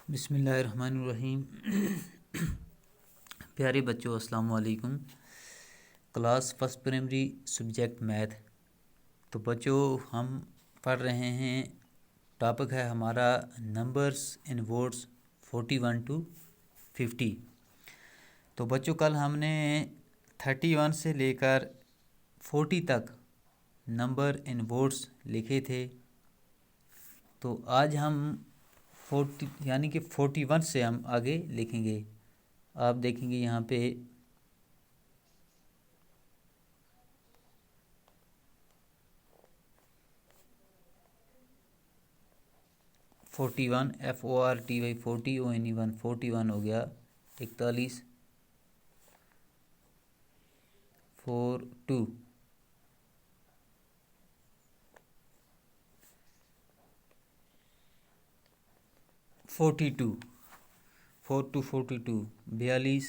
بسم اللہ الرحمن الرحیم۔ پیارے بچوں السلام علیکم۔ Class first primary subject math. تو بچوں ہم پڑھ رہے ہیں، ٹاپک ہے ہمارا نمبرز ان ورڈز 41 to 50۔ تو بچوں کل ہم نے 31 سے لے کر 40 تک نمبر ان ورڈز لکھے تھے۔ تو آج ہم 40 یعنی کہ 41 سے ہم آگے لکھیں گے۔ آپ دیکھیں گے یہاں پہ 41 FORTY 40 ONE 41 ہو گیا 41 42 42 42 42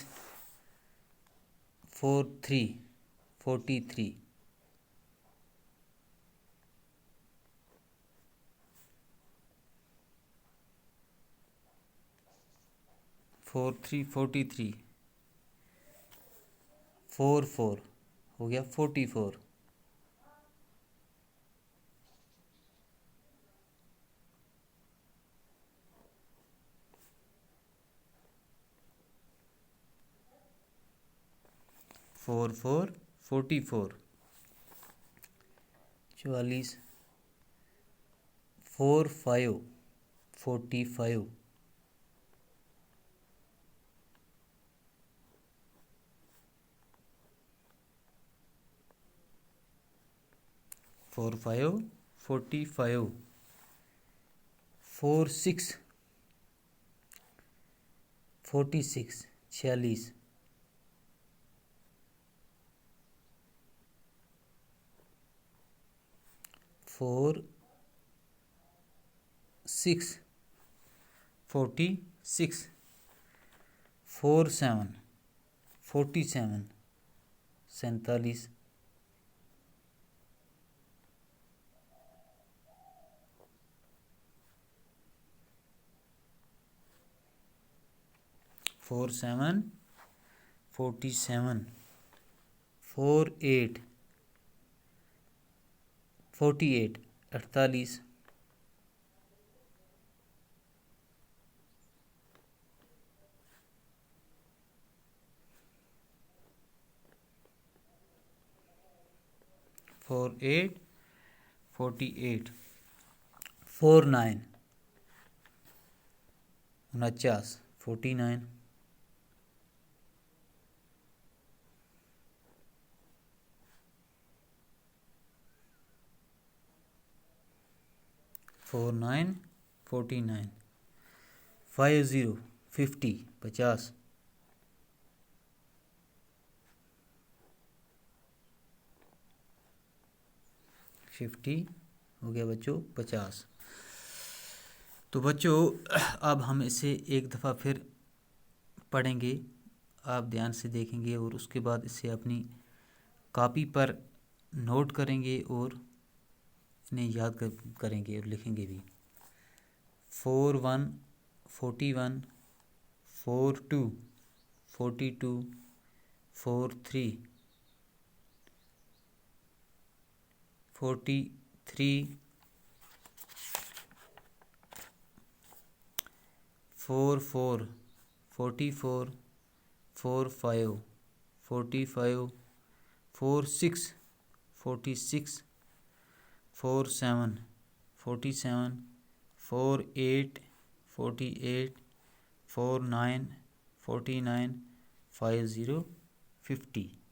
43 43 43 43 44 ہو گیا 44 44 44 44 45 45 45 45 46 46 46 4 6 46 4 7 47 47 4 7 47 4 8 48 48 4 8 48 4 9 49 49 4 9 49 5 0 50 50 50 ہو گیا بچوں 50۔ تو بچوں اب ہم اسے ایک دفعہ پھر پڑھیں گے، آپ دھیان سے دیکھیں گے اور اس کے بعد اسے اپنی کاپی پر نوٹ کریں گے اور انہیں یاد کریں گے اور لکھیں گے بھی۔ 41 41 42 42 43 43 44 44 45 45 46 46 47 47 48 48 49 49 50 50